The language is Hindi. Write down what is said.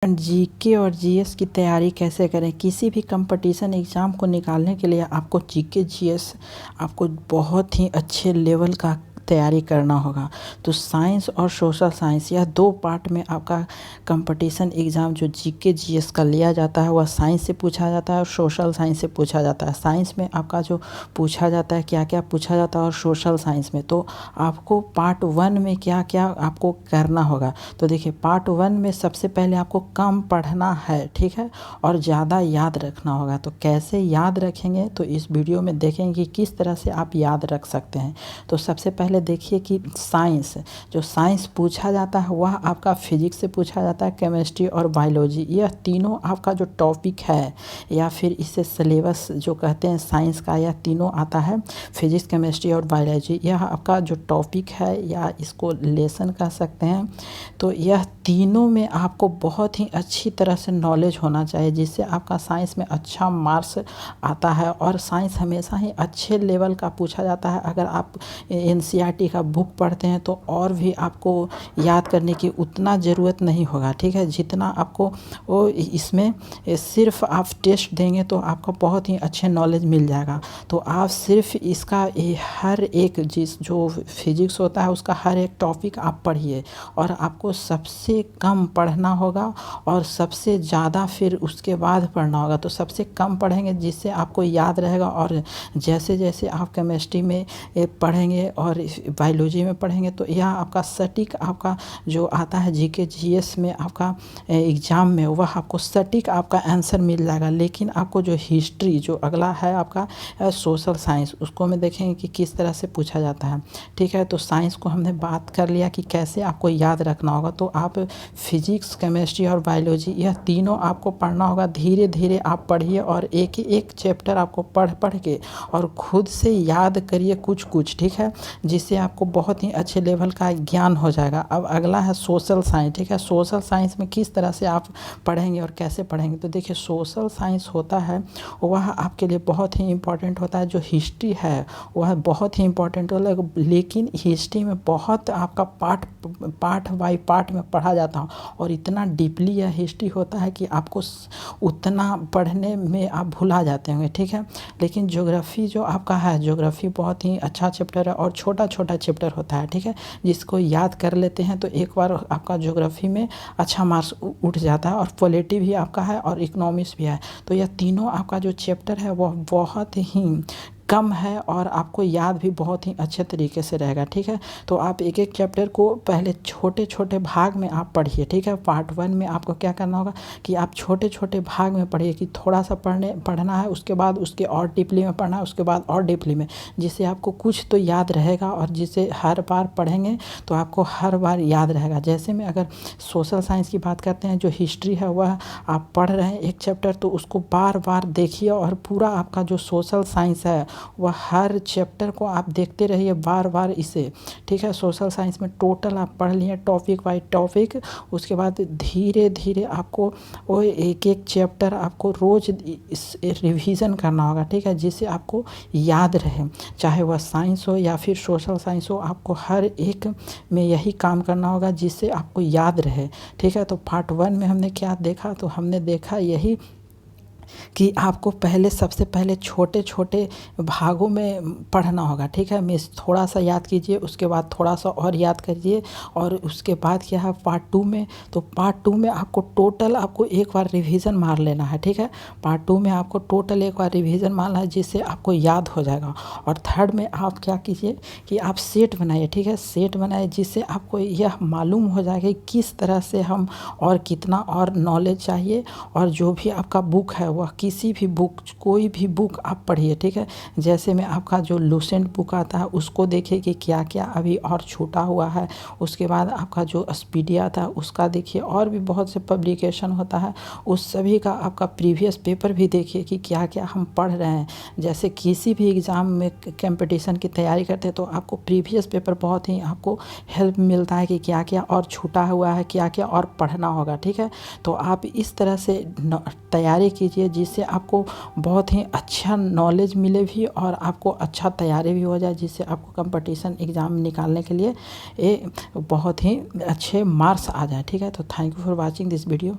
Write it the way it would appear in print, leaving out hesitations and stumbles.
जीके और जीएस की तैयारी कैसे करें। किसी भी कंपटीशन एग्ज़ाम को निकालने के लिए आपको जीके जीएस आपको बहुत ही अच्छे लेवल का तैयारी करना होगा। तो साइंस और सोशल साइंस यह दो पार्ट में आपका कंपटीशन एग्ज़ाम जो जीके जीएस का लिया जाता है वह साइंस से पूछा जाता है और सोशल साइंस से पूछा जाता है। साइंस में आपका जो पूछा जाता है क्या क्या पूछा जाता है और सोशल साइंस में तो आपको पार्ट 1 में क्या क्या आपको करना होगा। तो देखिए पार्ट 1 में सबसे पहले आपको कम पढ़ना है, ठीक है, और ज़्यादा याद रखना होगा। तो कैसे याद रखेंगे तो इस वीडियो में देखेंगे कि किस तरह से आप याद रख सकते हैं। तो सबसे पहले देखिए कि साइंस जो साइंस पूछा जाता है वह आपका फिजिक्स से पूछा जाता है, केमिस्ट्री और बायोलॉजी यह तीनों आपका जो टॉपिक है या फिर इससे सिलेबस जो कहते हैं साइंस का यह तीनों आता है। फिजिक्स, केमिस्ट्री और बायोलॉजी यह आपका जो टॉपिक है या इसको लेसन कह सकते हैं। तो यह तीनों में आपको बहुत ही अच्छी तरह से नॉलेज होना चाहिए जिससे आपका साइंस में अच्छा मार्क्स आता है। और साइंस हमेशा ही अच्छे लेवल का पूछा जाता है। अगर आप एनसीईआरटी का बुक पढ़ते हैं तो और भी आपको याद करने की उतना ज़रूरत नहीं होगा, ठीक है, जितना आपको वो इसमें सिर्फ आप टेस्ट देंगे तो आपको बहुत ही अच्छे नॉलेज मिल जाएगा। तो आप सिर्फ इसका हर एक जो फिजिक्स होता है उसका हर एक टॉपिक आप पढ़िए और आपको सबसे कम पढ़ना होगा और सबसे ज़्यादा फिर उसके बाद पढ़ना होगा। तो सबसे कम पढ़ेंगे जिससे आपको याद रहेगा और जैसे जैसे आप केमिस्ट्री में पढ़ेंगे और बायोलॉजी में पढ़ेंगे तो यह आपका सटीक आपका जो आता है जीके जीएस में आपका एग्ज़ाम में वह आपको सटीक आपका आंसर मिल जाएगा। लेकिन आपको जो हिस्ट्री जो अगला है आपका सोशल साइंस उसको में देखेंगे कि किस तरह से पूछा जाता है, ठीक है। तो साइंस को हमने बात कर लिया कि कैसे आपको याद रखना होगा। तो आप फिजिक्स, केमिस्ट्री और बायोलॉजी यह तीनों आपको पढ़ना होगा। धीरे धीरे आप पढ़िए और एक एक चैप्टर आपको पढ़ पढ़ के और खुद से याद करिए कुछ कुछ, ठीक है, जिससे आपको बहुत ही अच्छे लेवल का ज्ञान हो जाएगा। अब अगला है सोशल साइंस, ठीक है। सोशल साइंस में किस तरह से आप पढ़ेंगे और कैसे पढ़ेंगे। तो देखिए सोशल साइंस होता है वह आपके लिए बहुत ही इम्पोर्टेंट होता है। जो हिस्ट्री है वह बहुत ही इम्पोर्टेंट होता है, लेकिन हिस्ट्री में बहुत आपका पार्ट बाई पार्ट में पढ़ा जाता है और इतना डीपली यह हिस्ट्री होता है कि आपको उतना पढ़ने में आप भुला जाते होंगे, ठीक है। लेकिन ज्योग्राफी जो आपका है ज्योग्राफी बहुत ही अच्छा चैप्टर है और छोटा छोटा चैप्टर होता है, ठीक है, जिसको याद कर लेते हैं तो एक बार आपका ज्योग्राफी में अच्छा मार्क्स उठ जाता है। और पॉलिटी भी आपका है और इकोनॉमिक्स भी है। तो यह तीनों आपका जो चैप्टर है वह बहुत ही कम है और आपको याद भी बहुत ही अच्छे तरीके से रहेगा, ठीक है। तो आप एक एक चैप्टर को पहले छोटे छोटे भाग में आप पढ़िए, ठीक है। पार्ट 1 में आपको क्या करना होगा कि आप छोटे छोटे भाग में पढ़िए कि थोड़ा सा पढ़ना है, उसके बाद उसके और डीपली में पढ़ना है, उसके बाद और डीपली में, जिससे आपको कुछ तो याद रहेगा और जिसे हर बार पढ़ेंगे तो आपको हर बार याद रहेगा। जैसे में अगर सोशल साइंस की बात करते हैं, जो हिस्ट्री है वह आप पढ़ रहे हैं एक चैप्टर तो उसको बार बार देखिए और पूरा आपका जो सोशल साइंस है वह हर चैप्टर को आप देखते रहिए बार बार इसे, ठीक है। सोशल साइंस में टोटल आप पढ़ लिए टॉपिक बाय टॉपिक, उसके बाद धीरे धीरे आपको वो एक एक चैप्टर आपको रोज़ रिवीजन करना होगा, ठीक है, जिससे आपको याद रहे। चाहे वह साइंस हो या फिर सोशल साइंस हो, आपको हर एक में यही काम करना होगा जिससे आपको याद रहे, ठीक है। तो पार्ट 1 में हमने क्या देखा, तो हमने देखा यही कि आपको सबसे पहले छोटे छोटे भागों में पढ़ना होगा, ठीक है। मिस थोड़ा सा याद कीजिए, उसके बाद थोड़ा सा और याद कीजिए और उसके बाद क्या है पार्ट 2 में। तो पार्ट 2 में आपको टोटल आपको एक बार रिवीजन मार लेना है, ठीक है। पार्ट 2 में आपको टोटल एक बार रिवीजन मारना है जिससे आपको याद हो जाएगा। और थर्ड में आप क्या कीजिए कि आप सेट बनाइए, ठीक है, सेट बनाइए जिससे आपको यह मालूम हो जाएगा कि किस तरह से हम और कितना और नॉलेज चाहिए। और जो भी आपका बुक है वह किसी भी बुक कोई भी बुक आप पढ़िए, ठीक है। जैसे में आपका जो लूसेंट बुक आता है उसको देखिए कि क्या क्या अभी और छूटा हुआ है। उसके बाद आपका जो स्पीडिया था उसका देखिए, और भी बहुत से पब्लिकेशन होता है उस सभी का आपका प्रीवियस पेपर भी देखिए कि क्या क्या हम पढ़ रहे हैं। जैसे किसी भी एग्ज़ाम में कंपटीशन की तैयारी करते हैं तो आपको प्रीवियस पेपर बहुत ही आपको हेल्प मिलता है कि क्या क्या और छूटा हुआ है, क्या क्या और पढ़ना होगा, ठीक है। तो आप इस तरह से तैयारी कीजिए जिससे आपको बहुत ही अच्छा नॉलेज मिले भी और आपको अच्छा तैयारी भी हो जाए, जिससे आपको कंपटीशन एग्ज़ाम निकालने के लिए बहुत ही अच्छे मार्क्स आ जाए, ठीक है। तो thank you for watching this video.